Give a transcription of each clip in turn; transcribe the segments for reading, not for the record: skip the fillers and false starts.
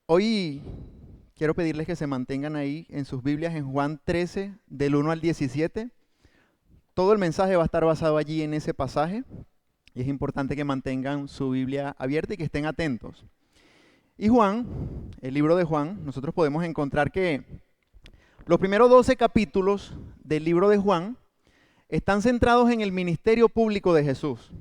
Hoy quiero pedirles que se mantengan ahí en sus Biblias en Juan 13, del 1 al 17. Todo el mensaje va a estar basado allí en ese pasaje y es importante que mantengan su Biblia abierta y que estén atentos. Y Juan, el libro de Juan, nosotros podemos encontrar que los primeros 12 capítulos del libro de Juan están centrados en el ministerio público de Jesús.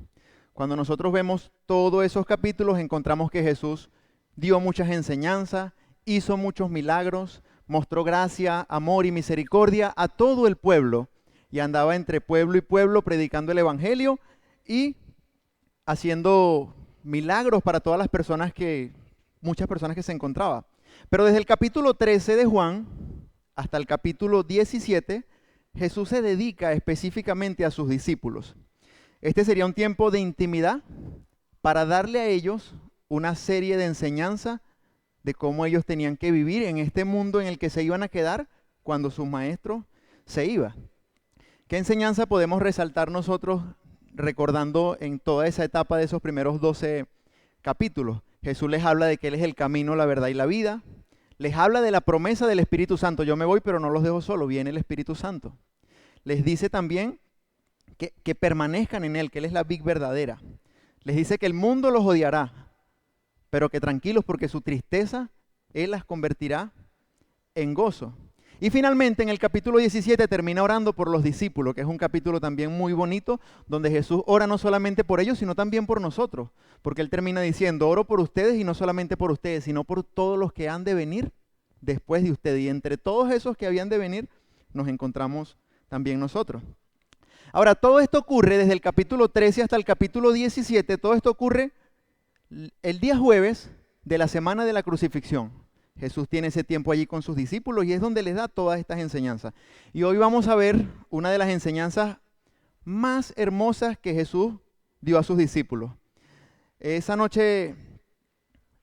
Cuando nosotros vemos todos esos capítulos, encontramos que Jesús dio muchas enseñanzas, hizo muchos milagros, mostró gracia, amor y misericordia a todo el pueblo y andaba entre pueblo y pueblo predicando el evangelio y haciendo milagros para todas las personas muchas personas que se encontraban. Pero desde el capítulo 13 de Juan hasta el capítulo 17, Jesús se dedica específicamente a sus discípulos. Este sería un tiempo de intimidad para darle a ellos una serie de enseñanzas de cómo ellos tenían que vivir en este mundo en el que se iban a quedar cuando sus maestros se iban. ¿Qué enseñanza podemos resaltar nosotros recordando en toda esa etapa de esos primeros 12 capítulos? Jesús les habla de que Él es el camino, la verdad y la vida. Les habla de la promesa del Espíritu Santo. Yo me voy, pero no los dejo solos, viene el Espíritu Santo. Les dice también que permanezcan en Él, que Él es la vid verdadera. Les dice que el mundo los odiará, pero que tranquilos porque su tristeza Él las convertirá en gozo. Y finalmente en el capítulo 17 termina orando por los discípulos, que es un capítulo también muy bonito, donde Jesús ora no solamente por ellos, sino también por nosotros. Porque Él termina diciendo, oro por ustedes y no solamente por ustedes, sino por todos los que han de venir después de ustedes. Y entre todos esos que habían de venir, nos encontramos también nosotros. Ahora, todo esto ocurre desde el capítulo 13 hasta el capítulo 17, todo esto ocurre el día jueves de la semana de la crucifixión. Jesús tiene ese tiempo allí con sus discípulos y es donde les da todas estas enseñanzas. Y hoy vamos a ver una de las enseñanzas más hermosas que Jesús dio a sus discípulos. Esa noche,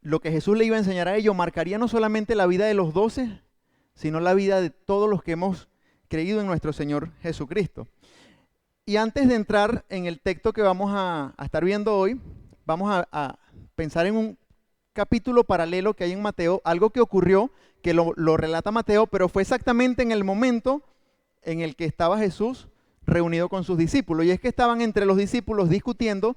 lo que Jesús le iba a enseñar a ellos marcaría no solamente la vida de los 12, sino la vida de todos los que hemos creído en nuestro Señor Jesucristo. Y antes de entrar en el texto que vamos a estar viendo hoy, vamos a pensar en un capítulo paralelo que hay en Mateo, algo que ocurrió, que lo relata Mateo, pero fue exactamente en el momento en el que estaba Jesús reunido con sus discípulos. Y es que estaban entre los discípulos discutiendo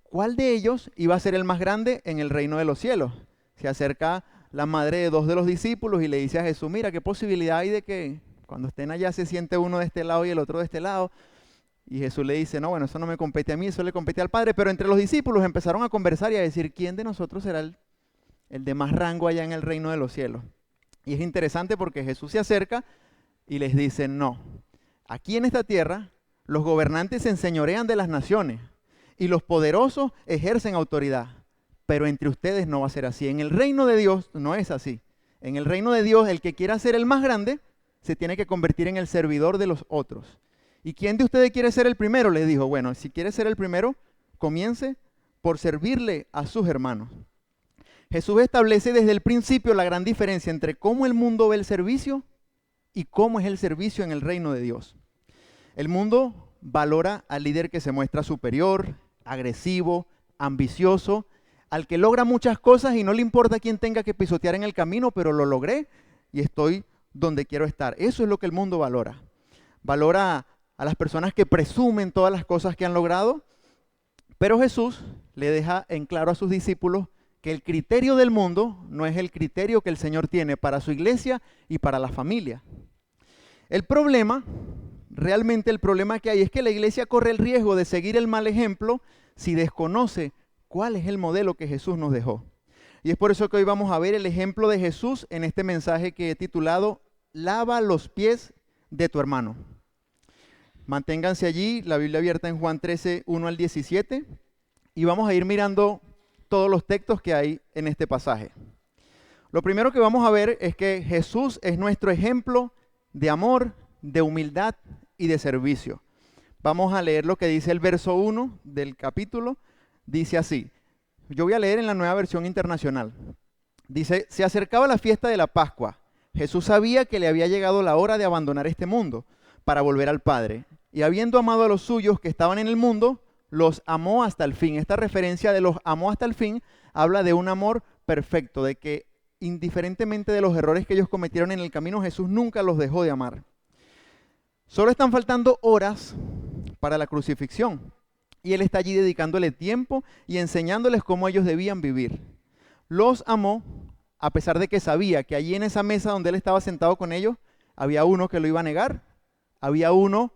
cuál de ellos iba a ser el más grande en el reino de los cielos. Se acerca la madre de dos de los discípulos y le dice a Jesús, mira, ¿qué posibilidad hay de que cuando estén allá se siente uno de este lado y el otro de este lado? Y Jesús le dice, no, bueno, eso no me compete a mí, eso le compete al Padre. Pero entre los discípulos empezaron a conversar y a decir, ¿quién de nosotros será el de más rango allá en el reino de los cielos? Y es interesante porque Jesús se acerca y les dice, no, aquí en esta tierra los gobernantes se enseñorean de las naciones y los poderosos ejercen autoridad. Pero entre ustedes no va a ser así. En el reino de Dios no es así. En el reino de Dios el que quiera ser el más grande se tiene que convertir en el servidor de los otros. ¿Y quién de ustedes quiere ser el primero? Les dijo, bueno, si quiere ser el primero, comience por servirle a sus hermanos. Jesús establece desde el principio la gran diferencia entre cómo el mundo ve el servicio y cómo es el servicio en el reino de Dios. El mundo valora al líder que se muestra superior, agresivo, ambicioso, al que logra muchas cosas y no le importa quién tenga que pisotear en el camino, pero lo logré y estoy donde quiero estar. Eso es lo que el mundo valora. Valora a las personas que presumen todas las cosas que han logrado, pero Jesús le deja en claro a sus discípulos que el criterio del mundo no es el criterio que el Señor tiene para su iglesia y para la familia. El problema, realmente el problema que hay es que la iglesia corre el riesgo de seguir el mal ejemplo si desconoce cuál es el modelo que Jesús nos dejó. Y es por eso que hoy vamos a ver el ejemplo de Jesús en este mensaje que he titulado Lava los pies de tu hermano. Manténganse allí, la Biblia abierta en Juan 13, 1 al 17, y vamos a ir mirando todos los textos que hay en este pasaje. Lo primero que vamos a ver es que Jesús es nuestro ejemplo de amor, de humildad y de servicio. Vamos a leer lo que dice el verso 1 del capítulo. Dice así, yo voy a leer en la Nueva Versión Internacional. Dice, se acercaba la fiesta de la Pascua. Jesús sabía que le había llegado la hora de abandonar este mundo para volver al Padre. Y habiendo amado a los suyos que estaban en el mundo, los amó hasta el fin. Esta referencia de los amó hasta el fin habla de un amor perfecto, de que indiferentemente de los errores que ellos cometieron en el camino, Jesús nunca los dejó de amar. Solo están faltando horas para la crucifixión y Él está allí dedicándole tiempo y enseñándoles cómo ellos debían vivir. Los amó a pesar de que sabía que allí en esa mesa donde Él estaba sentado con ellos, había uno que lo iba a negar, había uno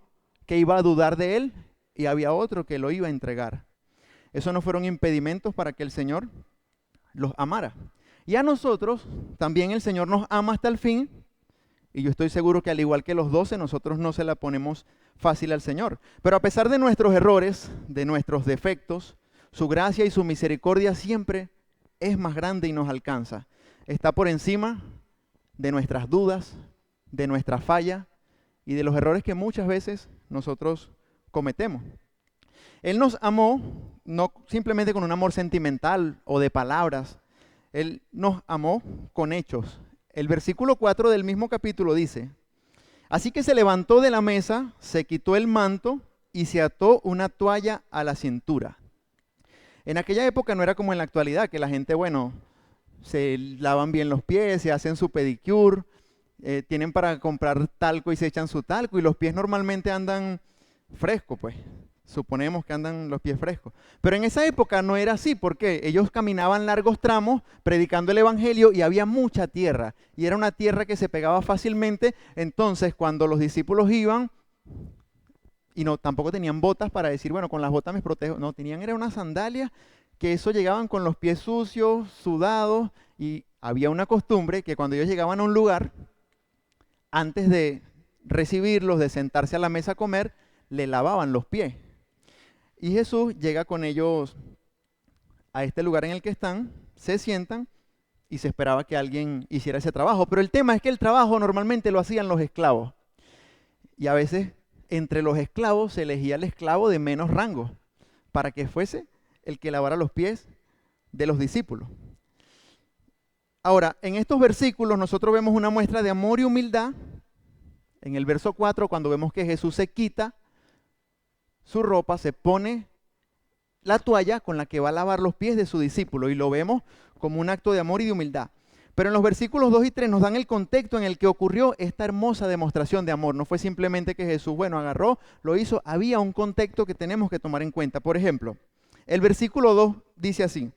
que iba a dudar de Él y había otro que lo iba a entregar. Esos no fueron impedimentos para que el Señor los amara. Y a nosotros también el Señor nos ama hasta el fin. Y yo estoy seguro que al igual que los 12, nosotros no se la ponemos fácil al Señor. Pero a pesar de nuestros errores, de nuestros defectos, su gracia y su misericordia siempre es más grande y nos alcanza. Está por encima de nuestras dudas, de nuestra falla y de los errores que muchas veces nosotros cometemos. Él nos amó no simplemente con un amor sentimental o de palabras. Él nos amó con hechos. El versículo 4 del mismo capítulo dice: así que se levantó de la mesa, se quitó el manto y se ató una toalla a la cintura. En aquella época no era como en la actualidad, que la gente, bueno, se lavan bien los pies, se hacen su pedicure, tienen para comprar talco y se echan su talco y los pies normalmente andan frescos, pues. Suponemos que andan los pies frescos. Pero en esa época no era así, porque ellos caminaban largos tramos predicando el evangelio y había mucha tierra. Y era una tierra que se pegaba fácilmente. Entonces, cuando los discípulos iban, y no, tampoco tenían botas para decir, bueno, con las botas me protejo. No, tenían era unas sandalias que eso llegaban con los pies sucios, sudados. Y había una costumbre que cuando ellos llegaban a un lugar, antes de recibirlos, de sentarse a la mesa a comer, le lavaban los pies. Y Jesús llega con ellos a este lugar en el que están, se sientan y se esperaba que alguien hiciera ese trabajo. Pero el tema es que el trabajo normalmente lo hacían los esclavos. Y a veces entre los esclavos se elegía el esclavo de menos rango para que fuese el que lavara los pies de los discípulos. Ahora, en estos versículos nosotros vemos una muestra de amor y humildad. En el verso 4, cuando vemos que Jesús se quita su ropa, se pone la toalla con la que va a lavar los pies de su discípulo y lo vemos como un acto de amor y de humildad. Pero en los versículos 2 y 3 nos dan el contexto en el que ocurrió esta hermosa demostración de amor. No fue simplemente que Jesús, bueno, agarró, lo hizo, había un contexto que tenemos que tomar en cuenta. Por ejemplo, el versículo 2 dice así: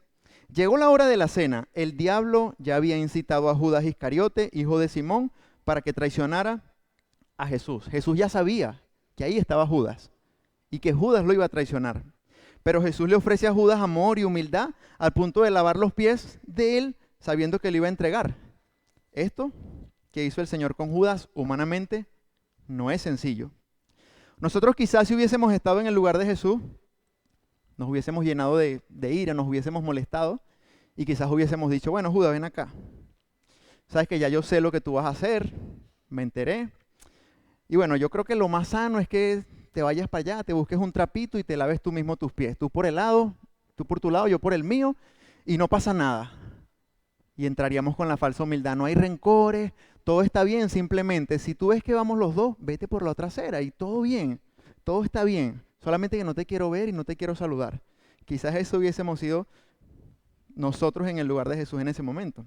llegó la hora de la cena, el diablo ya había incitado a Judas Iscariote, hijo de Simón, para que traicionara a Jesús. Jesús ya sabía que ahí estaba Judas y que Judas lo iba a traicionar. Pero Jesús le ofrece a Judas amor y humildad al punto de lavar los pies de él, sabiendo que le iba a entregar. Esto que hizo el Señor con Judas humanamente no es sencillo. Nosotros quizás si hubiésemos estado en el lugar de Jesús, nos hubiésemos llenado de ira, nos hubiésemos molestado y quizás hubiésemos dicho, bueno, Judas, ven acá. Sabes que ya yo sé lo que tú vas a hacer, me enteré. Y bueno, yo creo que lo más sano es que te vayas para allá, te busques un trapito y te laves tú mismo tus pies. Tú por el lado, tú por tu lado, yo por el mío, y no pasa nada. Y entraríamos con la falsa humildad. No hay rencores, todo está bien, simplemente si tú ves que vamos los dos, vete por la otra acera y todo bien, todo está bien. Solamente que no te quiero ver y no te quiero saludar. Quizás eso hubiésemos sido nosotros en el lugar de Jesús en ese momento.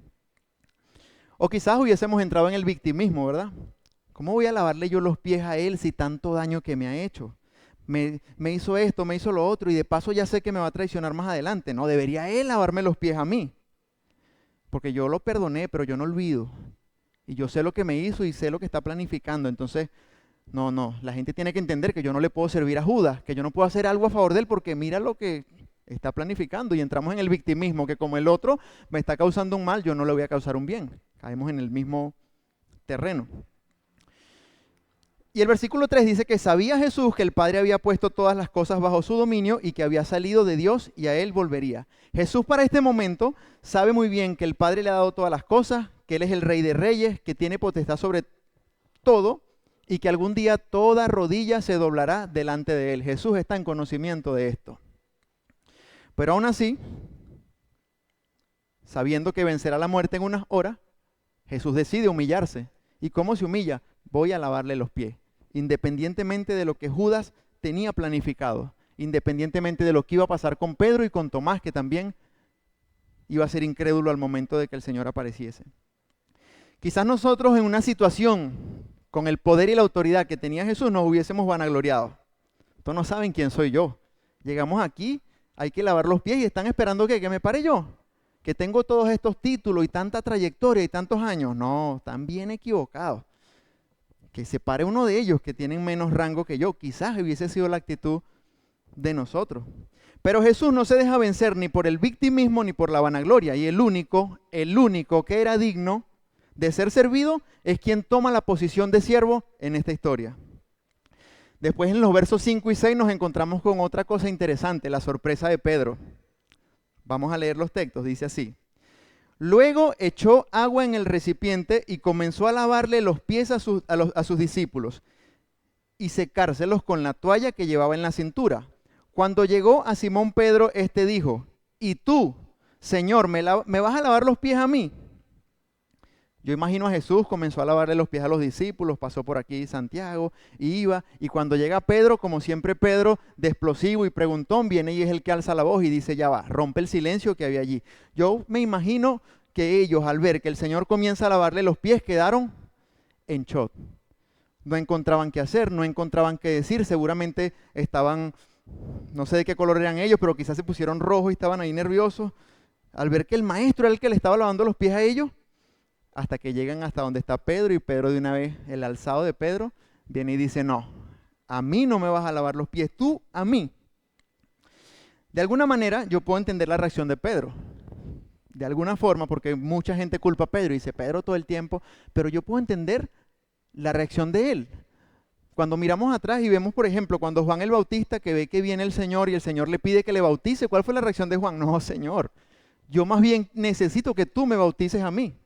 O quizás hubiésemos entrado en el victimismo, ¿verdad? ¿Cómo voy a lavarle yo los pies a él si tanto daño que me ha hecho? Me hizo esto, me hizo lo otro y de paso ya sé que me va a traicionar más adelante. No, debería él lavarme los pies a mí. Porque yo lo perdoné, pero yo no olvido. Y yo sé lo que me hizo y sé lo que está planificando. Entonces, no, la gente tiene que entender que yo no le puedo servir a Judas, que yo no puedo hacer algo a favor de él porque mira lo que está planificando. Y entramos en el victimismo, que como el otro me está causando un mal, yo no le voy a causar un bien. Caemos en el mismo terreno. Y el versículo 3 dice que sabía Jesús que el Padre había puesto todas las cosas bajo su dominio y que había salido de Dios y a él volvería. Jesús para este momento sabe muy bien que el Padre le ha dado todas las cosas, que Él es el Rey de Reyes, que tiene potestad sobre todo y que algún día toda rodilla se doblará delante de Él. Jesús está en conocimiento de esto. Pero aún así, sabiendo que vencerá la muerte en unas horas, Jesús decide humillarse. ¿Y cómo se humilla? Voy a lavarle los pies. Independientemente de lo que Judas tenía planificado, independientemente de lo que iba a pasar con Pedro y con Tomás, que también iba a ser incrédulo al momento de que el Señor apareciese. Quizás nosotros en una situación con el poder y la autoridad que tenía Jesús nos hubiésemos vanagloriado. Estos no saben quién soy yo. Llegamos aquí, hay que lavar los pies y están esperando que me pare yo. Que tengo todos estos títulos y tanta trayectoria y tantos años. No, están bien equivocados. Que se pare uno de ellos que tienen menos rango que yo. Quizás hubiese sido la actitud de nosotros. Pero Jesús no se deja vencer ni por el victimismo ni por la vanagloria. Y el único que era digno de ser servido es quien toma la posición de siervo en esta historia. Después en los versos 5 y 6 nos encontramos con otra cosa interesante, la sorpresa de Pedro. Vamos a leer los textos, dice así. Luego echó agua en el recipiente y comenzó a lavarle los pies a sus discípulos y secárselos con la toalla que llevaba en la cintura. Cuando llegó a Simón Pedro, éste dijo, ¿y tú, Señor, me vas a lavar los pies a mí? Yo imagino a Jesús, comenzó a lavarle los pies a los discípulos, pasó por aquí Santiago, y cuando llega Pedro, como siempre Pedro, de explosivo y preguntón, viene y es el que alza la voz y dice, ya va, rompe el silencio que había allí. Yo me imagino que ellos, al ver que el Señor comienza a lavarle los pies, quedaron en shock. No encontraban qué hacer, no encontraban qué decir, seguramente estaban, no sé de qué color eran ellos, pero quizás se pusieron rojos y estaban ahí nerviosos, al ver que el maestro era el que le estaba lavando los pies a ellos, hasta que llegan hasta donde está Pedro y Pedro de una vez, el alzado de Pedro, viene y dice, no, a mí no me vas a lavar los pies, tú a mí. De alguna manera yo puedo entender la reacción de Pedro, de alguna forma, porque mucha gente culpa a Pedro y dice, Pedro todo el tiempo, pero yo puedo entender la reacción de él. Cuando miramos atrás y vemos, por ejemplo, cuando Juan el Bautista, que ve que viene el Señor y el Señor le pide que le bautice, ¿cuál fue la reacción de Juan? No, Señor, yo más bien necesito que tú me bautices a mí.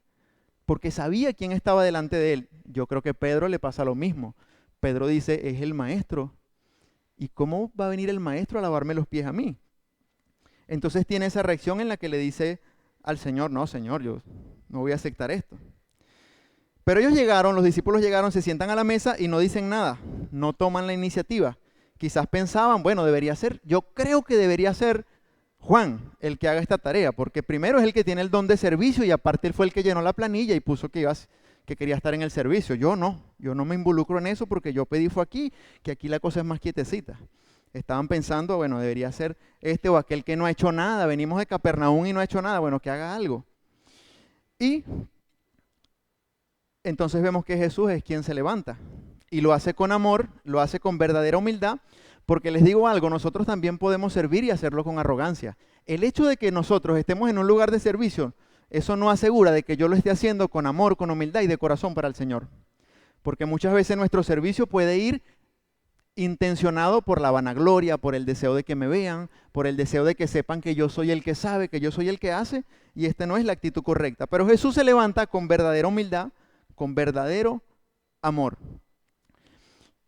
Porque sabía quién estaba delante de él. Yo creo que a Pedro le pasa lo mismo. Pedro dice, es el maestro. ¿Y cómo va a venir el maestro a lavarme los pies a mí? Entonces tiene esa reacción en la que le dice al Señor, no, Señor, yo no voy a aceptar esto. Pero ellos llegaron, los discípulos llegaron, se sientan a la mesa y no dicen nada. No toman la iniciativa. Quizás pensaban, bueno, debería ser, yo creo que debería ser Juan, el que haga esta tarea, porque primero es el que tiene el don de servicio y aparte él fue el que llenó la planilla y puso que quería estar en el servicio. Yo no me involucro en eso porque yo pedí fue aquí, que aquí la cosa es más quietecita. Estaban pensando, bueno, debería ser este o aquel que no ha hecho nada, venimos de Capernaum y no ha hecho nada, bueno, que haga algo. Y entonces vemos que Jesús es quien se levanta y lo hace con amor, lo hace con verdadera humildad. Porque les digo algo, nosotros también podemos servir y hacerlo con arrogancia. El hecho de que nosotros estemos en un lugar de servicio, eso no asegura de que yo lo esté haciendo con amor, con humildad y de corazón para el Señor. Porque muchas veces nuestro servicio puede ir intencionado por la vanagloria, por el deseo de que me vean, por el deseo de que sepan que yo soy el que sabe, que yo soy el que hace, y esta no es la actitud correcta. Pero Jesús se levanta con verdadera humildad, con verdadero amor.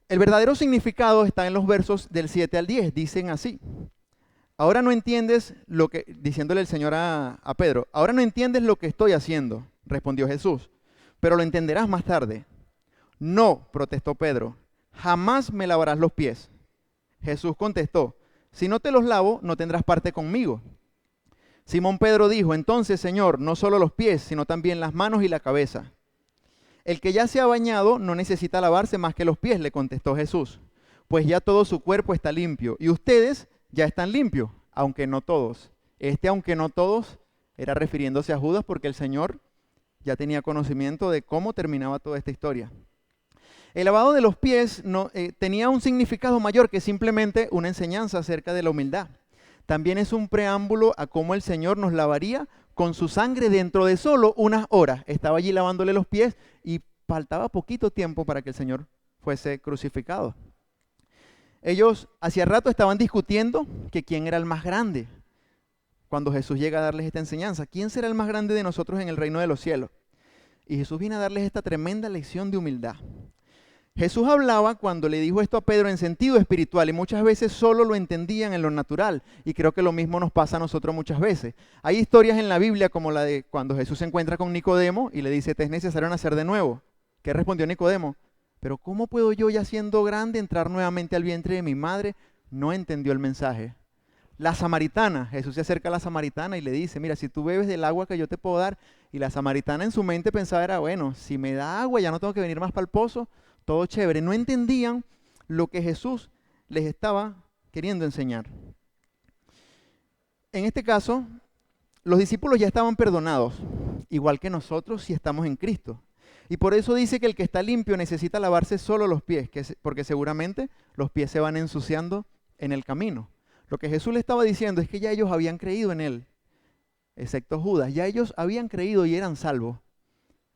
El verdadero significado está en los versos del 7 al 10, dicen así. Ahora no entiendes lo que, diciéndole el Señor a Pedro, ahora no entiendes lo que estoy haciendo, respondió Jesús, pero lo entenderás más tarde. No, protestó Pedro, jamás me lavarás los pies. Jesús contestó, si no te los lavo, no tendrás parte conmigo. Simón Pedro dijo, entonces, Señor, no solo los pies, sino también las manos y la cabeza. El que ya se ha bañado no necesita lavarse más que los pies, le contestó Jesús, pues ya todo su cuerpo está limpio, y ustedes ya están limpios, aunque no todos. Aunque no todos, era refiriéndose a Judas porque el Señor ya tenía conocimiento de cómo terminaba toda esta historia. El lavado de los pies tenía un significado mayor que simplemente una enseñanza acerca de la humildad. También es un preámbulo a cómo el Señor nos lavaría con su sangre dentro de solo unas horas. Estaba allí lavándole los pies y faltaba poquito tiempo para que el Señor fuese crucificado. Ellos hacía rato estaban discutiendo que quién era el más grande. Cuando Jesús llega a darles esta enseñanza, ¿quién será el más grande de nosotros en el reino de los cielos? Y Jesús viene a darles esta tremenda lección de humildad. Jesús hablaba cuando le dijo esto a Pedro en sentido espiritual y muchas veces solo lo entendían en lo natural y creo que lo mismo nos pasa a nosotros muchas veces. Hay historias en la Biblia como la de cuando Jesús se encuentra con Nicodemo y le dice, te es necesario nacer de nuevo. ¿Qué respondió Nicodemo? Pero ¿cómo puedo yo ya siendo grande entrar nuevamente al vientre de mi madre? No entendió el mensaje. La samaritana, Jesús se acerca a la samaritana y le dice, mira, si tú bebes del agua que yo te puedo dar, y la samaritana en su mente pensaba era, bueno, si me da agua ya no tengo que venir más para el pozo, todo chévere. No entendían lo que Jesús les estaba queriendo enseñar. En este caso, los discípulos ya estaban perdonados, igual que nosotros si estamos en Cristo. Y por eso dice que el que está limpio necesita lavarse solo los pies, porque seguramente los pies se van ensuciando en el camino. Lo que Jesús le estaba diciendo es que ya ellos habían creído en Él, excepto Judas. Ya ellos habían creído y eran salvos.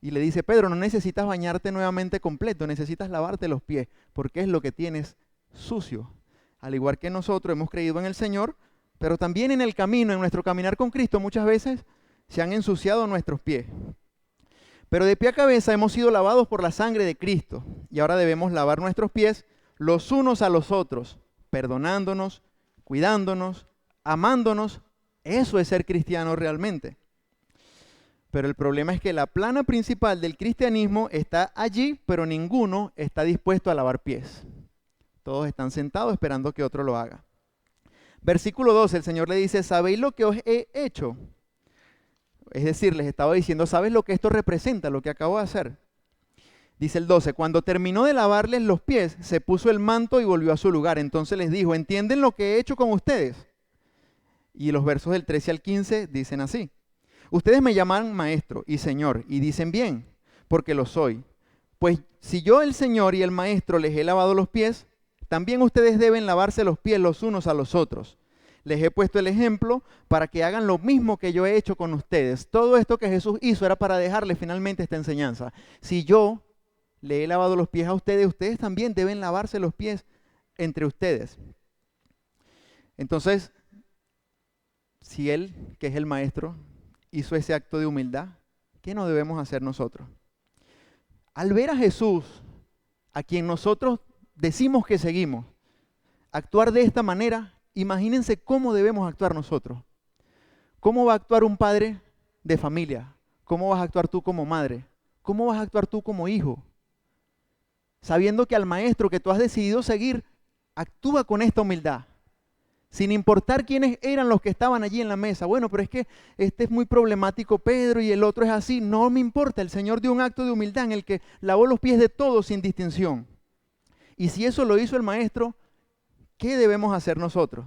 Y le dice, Pedro, no necesitas bañarte nuevamente completo, necesitas lavarte los pies, porque es lo que tienes sucio. Al igual que nosotros hemos creído en el Señor, pero también en el camino, en nuestro caminar con Cristo, muchas veces se han ensuciado nuestros pies. Pero de pie a cabeza hemos sido lavados por la sangre de Cristo, y ahora debemos lavar nuestros pies los unos a los otros, perdonándonos, cuidándonos, amándonos. Eso es ser cristiano realmente. Pero el problema es que la plana principal del cristianismo está allí, pero ninguno está dispuesto a lavar pies. Todos están sentados esperando que otro lo haga. Versículo 12, el Señor le dice, ¿sabéis lo que os he hecho? Es decir, les estaba diciendo, ¿sabes lo que esto representa, lo que acabo de hacer? Dice el 12, cuando terminó de lavarles los pies, se puso el manto y volvió a su lugar. Entonces les dijo, ¿entienden lo que he hecho con ustedes? Y los versos del 13 al 15 dicen así. Ustedes me llaman maestro y señor, y dicen bien, porque lo soy. Pues si yo, el Señor y el maestro, les he lavado los pies, también ustedes deben lavarse los pies los unos a los otros. Les he puesto el ejemplo para que hagan lo mismo que yo he hecho con ustedes. Todo esto que Jesús hizo era para dejarles finalmente esta enseñanza. Si yo le he lavado los pies a ustedes, ustedes también deben lavarse los pies entre ustedes. Entonces, si Él, que es el maestro, hizo ese acto de humildad, ¿qué no debemos hacer nosotros? Al ver a Jesús, a quien nosotros decimos que seguimos, actuar de esta manera, imagínense cómo debemos actuar nosotros. ¿Cómo va a actuar un padre de familia? ¿Cómo vas a actuar tú como madre? ¿Cómo vas a actuar tú como hijo? Sabiendo que al maestro que tú has decidido seguir, actúa con esta humildad. Sin importar quiénes eran los que estaban allí en la mesa. Bueno, pero es que este es muy problemático, Pedro, y el otro es así. No me importa, el Señor dio un acto de humildad en el que lavó los pies de todos sin distinción. Y si eso lo hizo el maestro, ¿qué debemos hacer nosotros?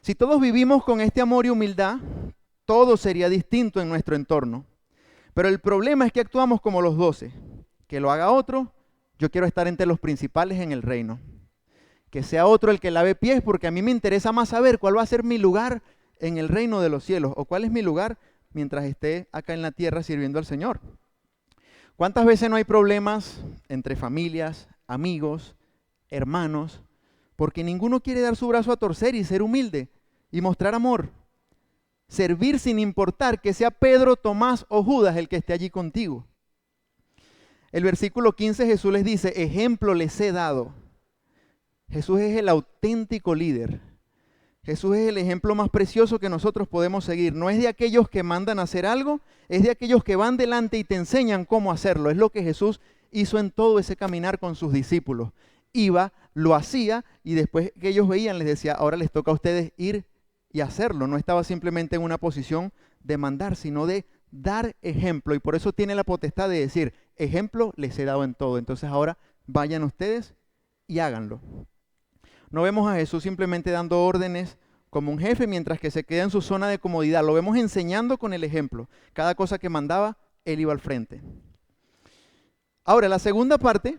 Si todos vivimos con este amor y humildad, todo sería distinto en nuestro entorno. Pero el problema es que actuamos como los 12. Que lo haga otro, yo quiero estar entre los principales en el reino. Que sea otro el que lave pies, porque a mí me interesa más saber cuál va a ser mi lugar en el reino de los cielos, o cuál es mi lugar mientras esté acá en la tierra sirviendo al Señor. ¿Cuántas veces no hay problemas entre familias, amigos, hermanos, porque ninguno quiere dar su brazo a torcer y ser humilde y mostrar amor? Servir sin importar que sea Pedro, Tomás o Judas el que esté allí contigo. El versículo 15 Jesús les dice, ejemplo les he dado. Jesús es el auténtico líder. Jesús es el ejemplo más precioso que nosotros podemos seguir. No es de aquellos que mandan a hacer algo, es de aquellos que van delante y te enseñan cómo hacerlo. Es lo que Jesús hizo en todo ese caminar con sus discípulos. Iba, lo hacía y después que ellos veían les decía, ahora les toca a ustedes ir y hacerlo. No estaba simplemente en una posición de mandar, sino de dar ejemplo. Y por eso tiene la potestad de decir, ejemplo les he dado en todo. Entonces ahora vayan ustedes y háganlo. No vemos a Jesús simplemente dando órdenes como un jefe mientras que se queda en su zona de comodidad. Lo vemos enseñando con el ejemplo. Cada cosa que mandaba, Él iba al frente. Ahora, la segunda parte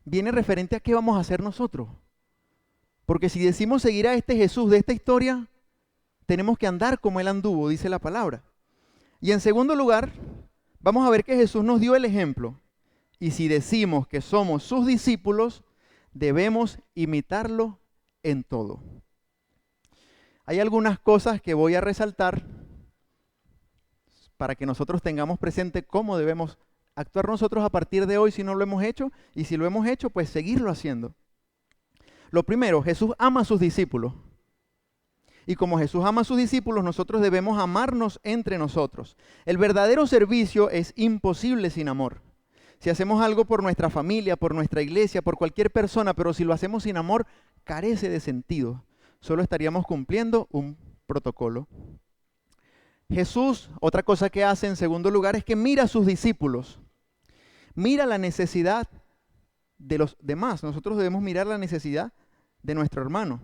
viene referente a qué vamos a hacer nosotros. Porque si decimos seguir a este Jesús de esta historia, tenemos que andar como Él anduvo, dice la palabra. Y en segundo lugar, vamos a ver que Jesús nos dio el ejemplo. Y si decimos que somos sus discípulos, debemos imitarlo en todo. Hay algunas cosas que voy a resaltar para que nosotros tengamos presente cómo debemos actuar nosotros a partir de hoy si no lo hemos hecho, y si lo hemos hecho, pues seguirlo haciendo. Lo primero, Jesús ama a sus discípulos. Y como Jesús ama a sus discípulos, nosotros debemos amarnos entre nosotros. El verdadero servicio es imposible sin amor. Si hacemos algo por nuestra familia, por nuestra iglesia, por cualquier persona, pero si lo hacemos sin amor, carece de sentido. solo estaríamos cumpliendo un protocolo. Jesús, otra cosa que hace en segundo lugar es que mira a sus discípulos, mira la necesidad de los demás. Nosotros debemos mirar la necesidad de nuestro hermano.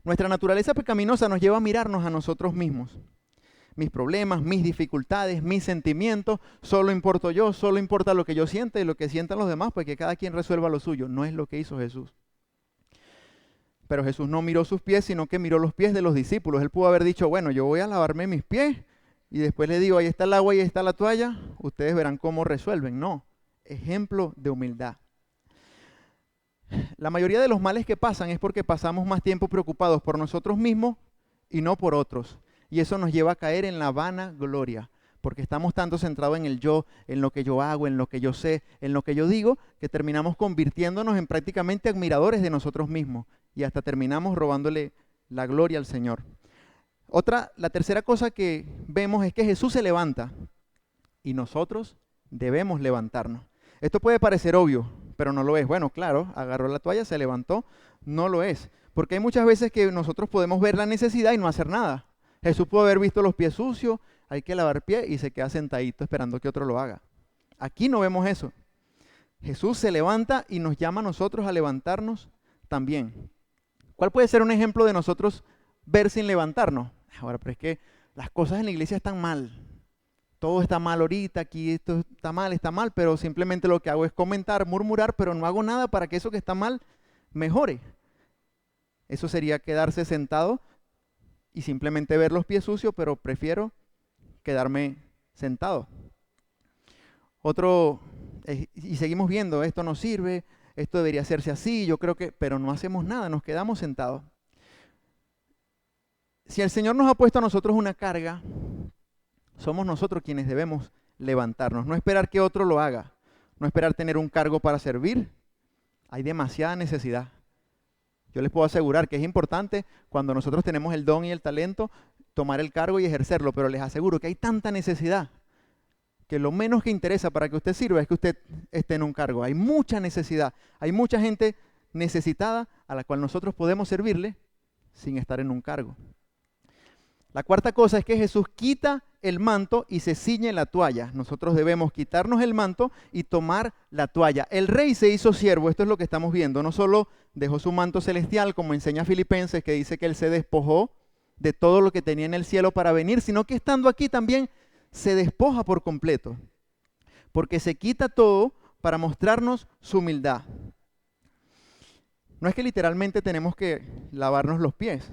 Nuestra naturaleza pecaminosa nos lleva a mirarnos a nosotros mismos. Mis problemas, mis dificultades, mis sentimientos, solo importo yo, solo importa lo que yo sienta y lo que sientan los demás, pues que cada quien resuelva lo suyo. No es lo que hizo Jesús. Pero Jesús no miró sus pies, sino que miró los pies de los discípulos. Él pudo haber dicho, bueno, yo voy a lavarme mis pies y después le digo, ahí está el agua y ahí está la toalla, ustedes verán cómo resuelven. No, ejemplo de humildad. La mayoría de los males que pasan es porque pasamos más tiempo preocupados por nosotros mismos y no por otros. Y eso nos lleva a caer en la vanagloria, porque estamos tanto centrados en el yo, en lo que yo hago, en lo que yo sé, en lo que yo digo, que terminamos convirtiéndonos en prácticamente admiradores de nosotros mismos y hasta terminamos robándole la gloria al Señor. La tercera cosa que vemos es que Jesús se levanta y nosotros debemos levantarnos. Esto puede parecer obvio, pero no lo es. Bueno, claro, agarró la toalla, se levantó, no lo es. Porque hay muchas veces que nosotros podemos ver la necesidad y no hacer nada. Jesús pudo haber visto los pies sucios, hay que lavar pie y se queda sentadito esperando que otro lo haga. Aquí no vemos eso. Jesús se levanta y nos llama a nosotros a levantarnos también. ¿Cuál puede ser un ejemplo de nosotros ver sin levantarnos? Ahora, pero es que las cosas en la iglesia están mal. Todo está mal ahorita, aquí esto está mal, pero simplemente lo que hago es comentar, murmurar, pero no hago nada para que eso que está mal mejore. Eso sería quedarse sentado y simplemente ver los pies sucios, pero prefiero quedarme sentado. Y seguimos viendo, esto no sirve, esto debería hacerse así, yo creo que, pero no hacemos nada, nos quedamos sentados. Si el Señor nos ha puesto a nosotros una carga, somos nosotros quienes debemos levantarnos, no esperar que otro lo haga, no esperar tener un cargo para servir. Hay demasiada necesidad. Yo les puedo asegurar que es importante cuando nosotros tenemos el don y el talento, tomar el cargo y ejercerlo, pero les aseguro que hay tanta necesidad que lo menos que interesa para que usted sirva es que usted esté en un cargo. Hay mucha necesidad, hay mucha gente necesitada a la cual nosotros podemos servirle sin estar en un cargo. La cuarta cosa es que Jesús quita el manto y se ciñe la toalla. Nosotros debemos quitarnos el manto y tomar la toalla. El rey se hizo siervo, esto es lo que estamos viendo. No solo dejó su manto celestial, como enseña Filipenses, que dice que él se despojó de todo lo que tenía en el cielo para venir, sino que estando aquí también se despoja por completo, porque se quita todo para mostrarnos su humildad. No es que literalmente tenemos que lavarnos los pies,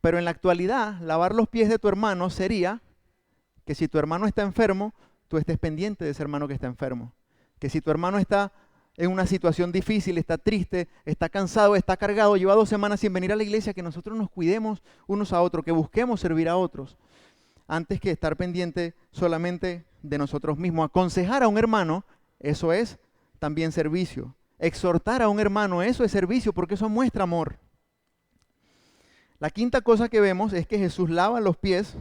pero en la actualidad, lavar los pies de tu hermano sería que si tu hermano está enfermo, tú estés pendiente de ese hermano que está enfermo. Que si tu hermano está en una situación difícil, está triste, está cansado, está cargado, lleva 2 semanas sin venir a la iglesia, que nosotros nos cuidemos unos a otros, que busquemos servir a otros, antes que estar pendiente solamente de nosotros mismos. Aconsejar a un hermano, eso es también servicio. Exhortar a un hermano, eso es servicio, porque eso muestra amor. La quinta cosa que vemos es que Jesús lava los pies,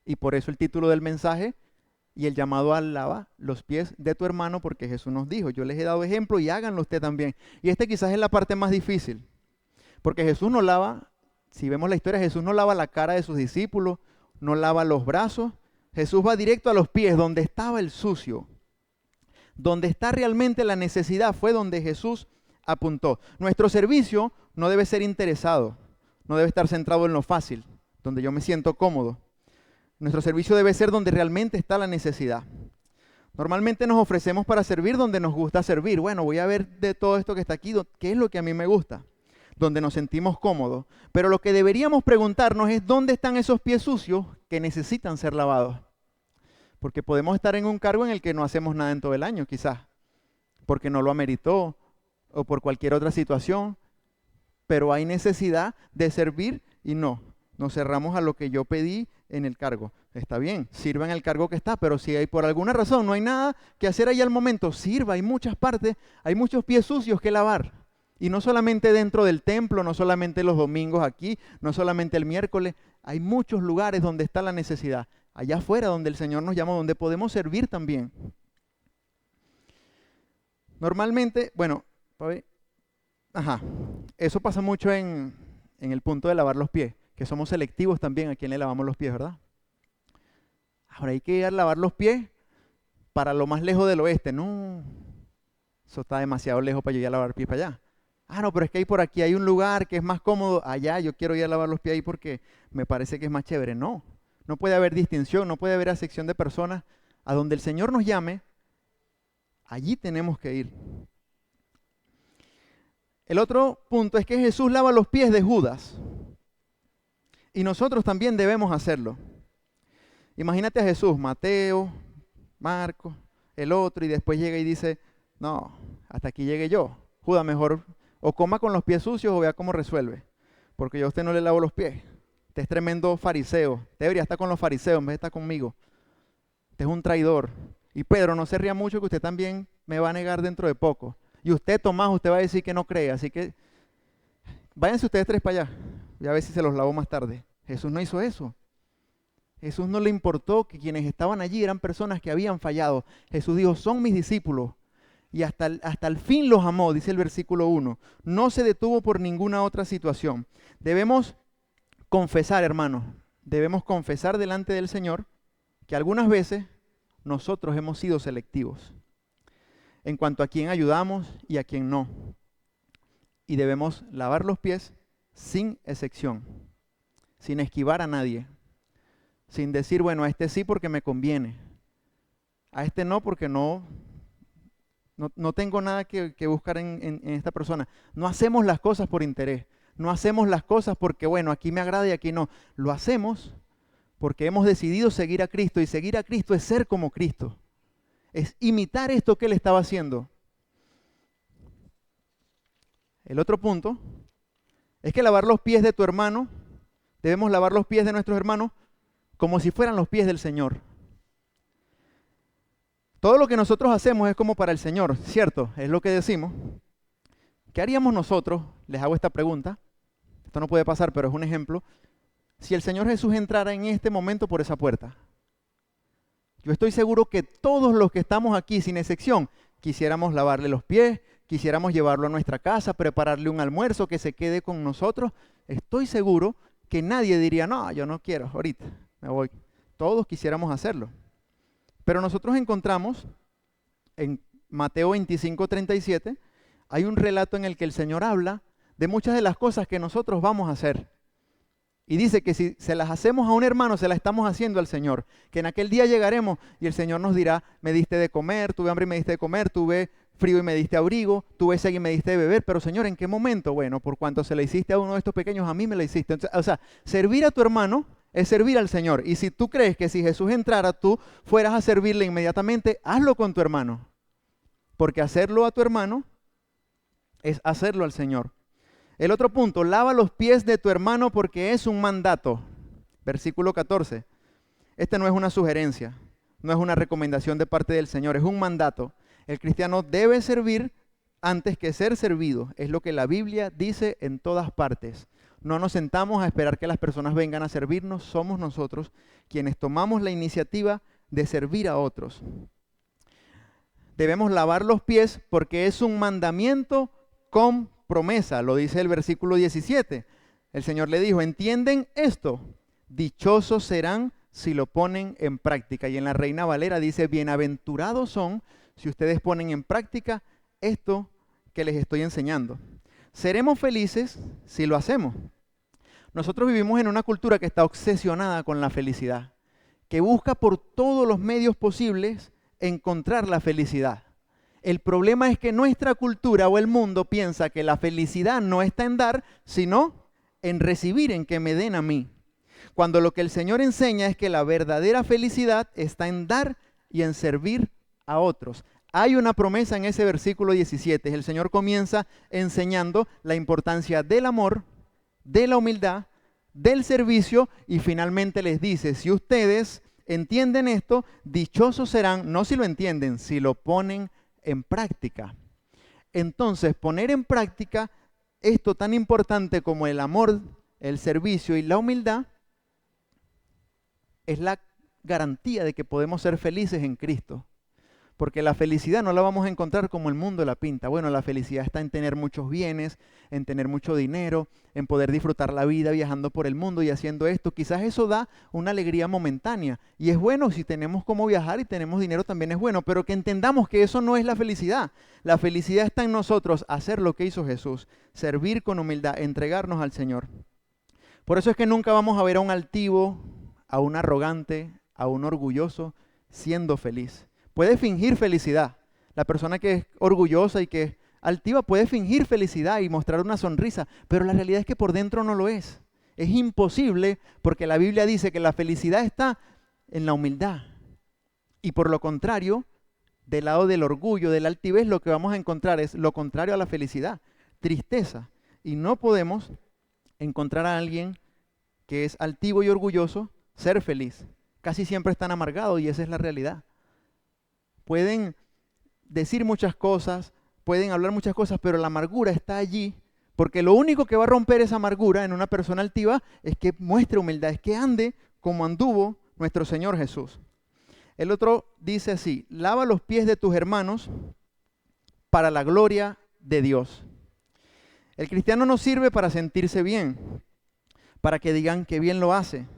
y por eso el título del mensaje y el llamado a lava los pies de tu hermano, porque Jesús nos dijo, yo les he dado ejemplo y háganlo usted también. Y quizás es la parte más difícil, porque Jesús no lava, si vemos la historia, Jesús no lava la cara de sus discípulos, no lava los brazos, Jesús va directo a los pies, donde estaba el sucio. Donde está realmente la necesidad fue donde Jesús apuntó. Nuestro servicio no debe ser interesado, no debe estar centrado en lo fácil, donde yo me siento cómodo. Nuestro servicio debe ser donde realmente está la necesidad. Normalmente nos ofrecemos para servir donde nos gusta servir. Bueno, voy a ver de todo esto que está aquí, ¿qué es lo que a mí me gusta? Donde nos sentimos cómodos. Pero lo que deberíamos preguntarnos es ¿dónde están esos pies sucios que necesitan ser lavados? Porque podemos estar en un cargo en el que no hacemos nada en todo el año, quizás, porque no lo ameritó o por cualquier otra situación, pero hay necesidad de servir y no. Nos cerramos a lo que yo pedí en el cargo. Está bien, sirva en el cargo que está, pero si hay por alguna razón no hay nada que hacer ahí al momento, sirva, hay muchas partes, hay muchos pies sucios que lavar. Y no solamente dentro del templo, no solamente los domingos aquí, no solamente el miércoles, hay muchos lugares donde está la necesidad. Allá afuera donde el Señor nos llama, donde podemos servir también. Normalmente, bueno, eso pasa mucho en en el punto de lavar los pies, que somos selectivos también a quién le lavamos los pies, ¿verdad? Ahora hay que ir a lavar los pies para lo más lejos del oeste. No, eso está demasiado lejos para yo ir a lavar pies para allá. Ah, no, pero es que hay por aquí hay un lugar que es más cómodo. Allá yo quiero ir a lavar los pies ahí porque me parece que es más chévere. No, no puede haber distinción, no puede haber acepción de personas. A donde el Señor nos llame, allí tenemos que ir. El otro punto es que Jesús lava los pies de Judas. Y nosotros también debemos hacerlo. Imagínate a Jesús, Mateo, Marcos, el otro, y después llega y dice, no, hasta aquí llegué yo. Judas, mejor o coma con los pies sucios o vea cómo resuelve. Porque yo a usted no le lavo los pies. Usted es tremendo fariseo. Usted debería estar con los fariseos en vez de estar conmigo. Usted es un traidor. Y Pedro, no se ría mucho que usted también me va a negar dentro de poco. Y usted, Tomás, usted va a decir que no cree. Así que váyanse ustedes tres para allá. Voy a ver si se los lavo más tarde. Jesús no hizo eso. Jesús no le importó que quienes estaban allí eran personas que habían fallado. Jesús dijo, son mis discípulos. Y hasta el fin los amó, dice el versículo 1. No se detuvo por ninguna otra situación. Debemos confesar, hermanos. Debemos confesar delante del Señor que algunas veces nosotros hemos sido selectivos en cuanto a quién ayudamos y a quién no. Y debemos lavar los pies sin excepción, sin esquivar a nadie, sin decir, bueno, a este sí porque me conviene, a este no porque no tengo nada que buscar en esta persona. No hacemos las cosas por interés, no hacemos las cosas porque, bueno, aquí me agrada y aquí no. Lo hacemos porque hemos decidido seguir a Cristo, y seguir a Cristo es ser como Cristo. Es imitar esto que Él estaba haciendo. El otro punto es que lavar los pies de tu hermano, debemos lavar los pies de nuestros hermanos como si fueran los pies del Señor. Todo lo que nosotros hacemos es como para el Señor, ¿cierto? Es lo que decimos. ¿Qué haríamos nosotros? Les hago esta pregunta. Esto no puede pasar, pero es un ejemplo. Si el Señor Jesús entrara en este momento por esa puerta, yo estoy seguro que todos los que estamos aquí, sin excepción, quisiéramos lavarle los pies, quisiéramos llevarlo a nuestra casa, prepararle un almuerzo, que se quede con nosotros. Estoy seguro que nadie diría, no, yo no quiero, ahorita me voy. Todos quisiéramos hacerlo. Pero nosotros encontramos en Mateo 25:37, hay un relato en el que el Señor habla de muchas de las cosas que nosotros vamos a hacer. Y dice que si se las hacemos a un hermano, se las estamos haciendo al Señor. Que en aquel día llegaremos y el Señor nos dirá, me diste de comer, tuve hambre y me diste de comer, tuve frío y me diste abrigo, tuve sed y me diste de beber. Pero Señor, ¿en qué momento? Bueno, por cuanto se le hiciste a uno de estos pequeños, a mí me la hiciste. Entonces, o sea, servir a tu hermano es servir al Señor. Y si tú crees que si Jesús entrara, tú fueras a servirle inmediatamente, hazlo con tu hermano. Porque hacerlo a tu hermano es hacerlo al Señor. El otro punto, lava los pies de tu hermano porque es un mandato. Versículo 14. Este no es una sugerencia, no es una recomendación de parte del Señor, es un mandato. El cristiano debe servir antes que ser servido. Es lo que la Biblia dice en todas partes. No nos sentamos a esperar que las personas vengan a servirnos, somos nosotros quienes tomamos la iniciativa de servir a otros. Debemos lavar los pies porque es un mandamiento con promesa, lo dice el versículo 17. El Señor le dijo, ¿entienden esto? Dichosos serán si lo ponen en práctica. Y en la Reina Valera dice, bienaventurados son si ustedes ponen en práctica esto que les estoy enseñando. Seremos felices si lo hacemos. Nosotros vivimos en una cultura que está obsesionada con la felicidad, que busca por todos los medios posibles encontrar la felicidad. El problema es que nuestra cultura o el mundo piensa que la felicidad no está en dar, sino en recibir, en que me den a mí. Cuando lo que el Señor enseña es que la verdadera felicidad está en dar y en servir a otros. Hay una promesa en ese versículo 17. El Señor comienza enseñando la importancia del amor, de la humildad, del servicio, y finalmente les dice, si ustedes entienden esto, dichosos serán, no si lo entienden, si lo ponen en práctica. Entonces, poner en práctica esto tan importante como el amor, el servicio y la humildad es la garantía de que podemos ser felices en Cristo. Porque la felicidad no la vamos a encontrar como el mundo la pinta. Bueno, la felicidad está en tener muchos bienes, en tener mucho dinero, en poder disfrutar la vida viajando por el mundo y haciendo esto. Quizás eso da una alegría momentánea. Y es bueno, si tenemos cómo viajar y tenemos dinero también es bueno, pero que entendamos que eso no es la felicidad. La felicidad está en nosotros hacer lo que hizo Jesús, servir con humildad, entregarnos al Señor. Por eso es que nunca vamos a ver a un altivo, a un arrogante, a un orgulloso siendo feliz. Puede fingir felicidad. La persona que es orgullosa y que es altiva puede fingir felicidad y mostrar una sonrisa, pero la realidad es que por dentro no lo es. Es imposible porque la Biblia dice que la felicidad está en la humildad. Y por lo contrario, del lado del orgullo, de la altivez, lo que vamos a encontrar es lo contrario a la felicidad, tristeza. Y no podemos encontrar a alguien que es altivo y orgulloso ser feliz. Casi siempre están amargados y esa es la realidad. Pueden decir muchas cosas, pueden hablar muchas cosas, pero la amargura está allí, porque lo único que va a romper esa amargura en una persona altiva es que muestre humildad, es que ande como anduvo nuestro Señor Jesús. El otro dice así: lava los pies de tus hermanos para la gloria de Dios. El cristiano no sirve para sentirse bien, para que digan que bien lo hace,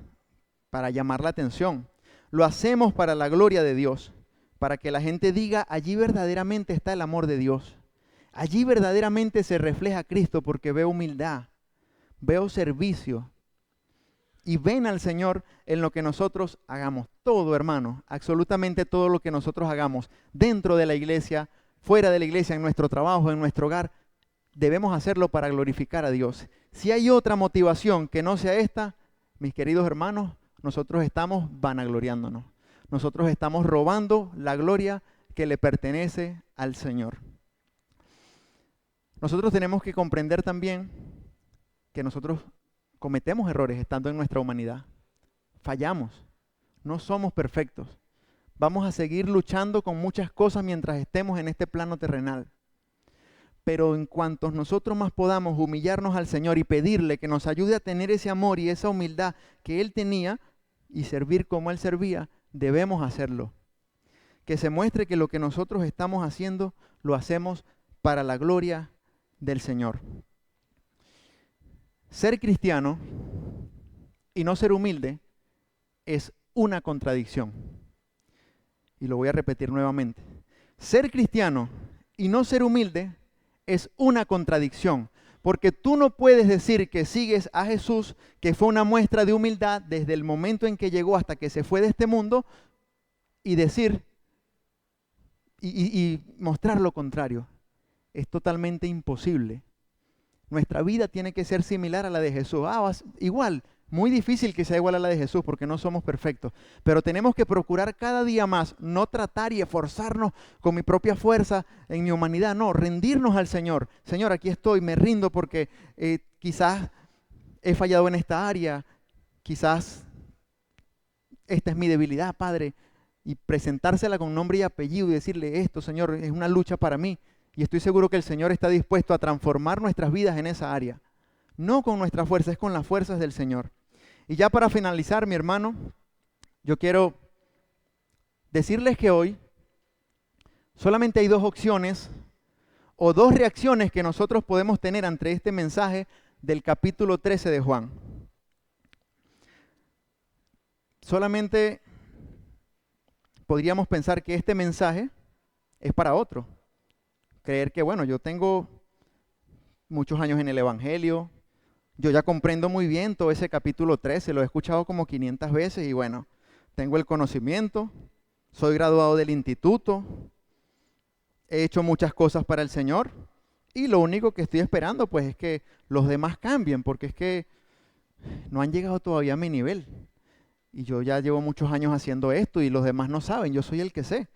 para llamar la atención. Lo hacemos para la gloria de Dios, para que la gente diga, allí verdaderamente está el amor de Dios. Allí verdaderamente se refleja Cristo porque veo humildad, veo servicio. Y ven al Señor en lo que nosotros hagamos. Todo, hermano, absolutamente todo lo que nosotros hagamos dentro de la iglesia, fuera de la iglesia, en nuestro trabajo, en nuestro hogar, debemos hacerlo para glorificar a Dios. Si hay otra motivación que no sea esta, mis queridos hermanos, nosotros estamos vanagloriándonos. Nosotros estamos robando la gloria que le pertenece al Señor. Nosotros tenemos que comprender también que nosotros cometemos errores estando en nuestra humanidad. Fallamos, no somos perfectos. Vamos a seguir luchando con muchas cosas mientras estemos en este plano terrenal. Pero en cuanto nosotros más podamos humillarnos al Señor y pedirle que nos ayude a tener ese amor y esa humildad que Él tenía y servir como Él servía, debemos hacerlo. Que se muestre que lo que nosotros estamos haciendo lo hacemos para la gloria del Señor. Ser cristiano y no ser humilde es una contradicción. Y lo voy a repetir nuevamente. Ser cristiano y no ser humilde es una contradicción. Porque tú no puedes decir que sigues a Jesús, que fue una muestra de humildad desde el momento en que llegó hasta que se fue de este mundo, y decir y mostrar lo contrario. Es totalmente imposible. Nuestra vida tiene que ser similar a la de Jesús. Igual, muy difícil que sea igual a la de Jesús porque no somos perfectos. Pero tenemos que procurar cada día más no tratar y esforzarnos con mi propia fuerza en mi humanidad. No, rendirnos al Señor. Señor, aquí estoy, me rindo porque quizás he fallado en esta área. Quizás esta es mi debilidad, Padre. Y presentársela con nombre y apellido y decirle esto, Señor, es una lucha para mí. Y estoy seguro que el Señor está dispuesto a transformar nuestras vidas en esa área. No con nuestra fuerza, es con las fuerzas del Señor. Y ya para finalizar, mi hermano, yo quiero decirles que hoy solamente hay dos opciones o dos reacciones que nosotros podemos tener ante este mensaje del capítulo 13 de Juan. Solamente podríamos pensar que este mensaje es para otro. Creer que, bueno, yo tengo muchos años en el Evangelio, yo ya comprendo muy bien todo ese capítulo 13, lo he escuchado como 500 veces y bueno, tengo el conocimiento, soy graduado del instituto, he hecho muchas cosas para el Señor y lo único que estoy esperando pues es que los demás cambien porque es que no han llegado todavía a mi nivel y yo ya llevo muchos años haciendo esto y los demás no saben, yo soy el que sé.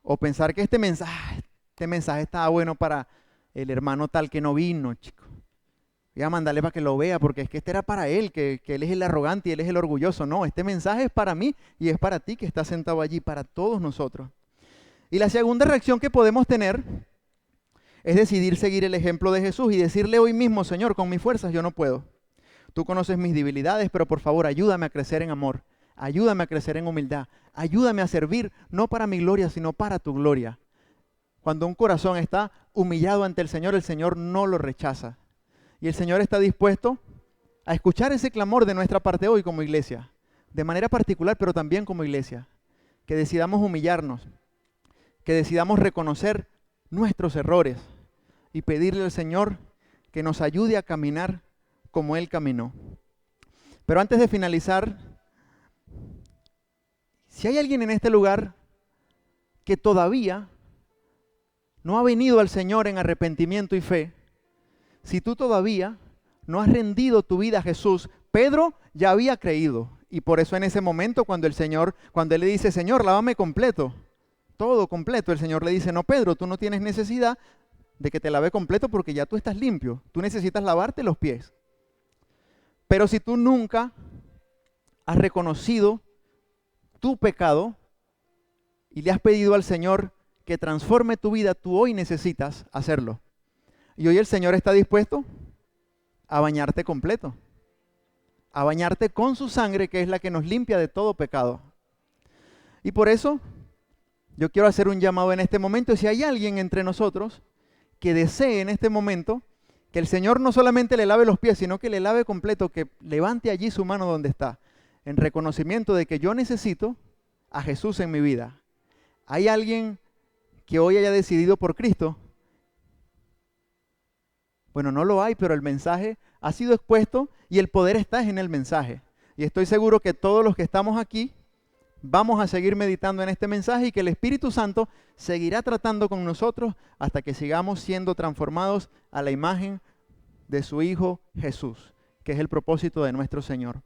O pensar que este mensaje estaba bueno para el hermano tal que no vino, chico. Voy a mandarle para que lo vea, porque es que este era para él, que él es el arrogante y él es el orgulloso. No, este mensaje es para mí y es para ti que estás sentado allí, para todos nosotros. Y la segunda reacción que podemos tener es decidir seguir el ejemplo de Jesús y decirle hoy mismo, Señor, con mis fuerzas yo no puedo. Tú conoces mis debilidades, pero por favor ayúdame a crecer en amor. Ayúdame a crecer en humildad. Ayúdame a servir, no para mi gloria, sino para tu gloria. Cuando un corazón está humillado ante el Señor no lo rechaza. Y el Señor está dispuesto a escuchar ese clamor de nuestra parte hoy como iglesia. De manera particular, pero también como iglesia. Que decidamos humillarnos. Que decidamos reconocer nuestros errores. Y pedirle al Señor que nos ayude a caminar como Él caminó. Pero antes de finalizar, si hay alguien en este lugar que todavía no ha venido al Señor en arrepentimiento y fe, si tú todavía no has rendido tu vida a Jesús, Pedro ya había creído. Y por eso en ese momento cuando Él le dice, Señor, lávame completo, todo completo, el Señor le dice, no, Pedro, tú no tienes necesidad de que te lave completo porque ya tú estás limpio. Tú necesitas lavarte los pies. Pero si tú nunca has reconocido tu pecado y le has pedido al Señor que transforme tu vida, tú hoy necesitas hacerlo. Y hoy el Señor está dispuesto a bañarte completo, a bañarte con su sangre, que es la que nos limpia de todo pecado. Y por eso yo quiero hacer un llamado en este momento. Si hay alguien entre nosotros que desee en este momento que el Señor no solamente le lave los pies, sino que le lave completo, que levante allí su mano donde está, en reconocimiento de que yo necesito a Jesús en mi vida. ¿Hay alguien que hoy haya decidido por Cristo? Bueno, no lo hay, pero el mensaje ha sido expuesto y el poder está en el mensaje. Y estoy seguro que todos los que estamos aquí vamos a seguir meditando en este mensaje y que el Espíritu Santo seguirá tratando con nosotros hasta que sigamos siendo transformados a la imagen de su Hijo Jesús, que es el propósito de nuestro Señor.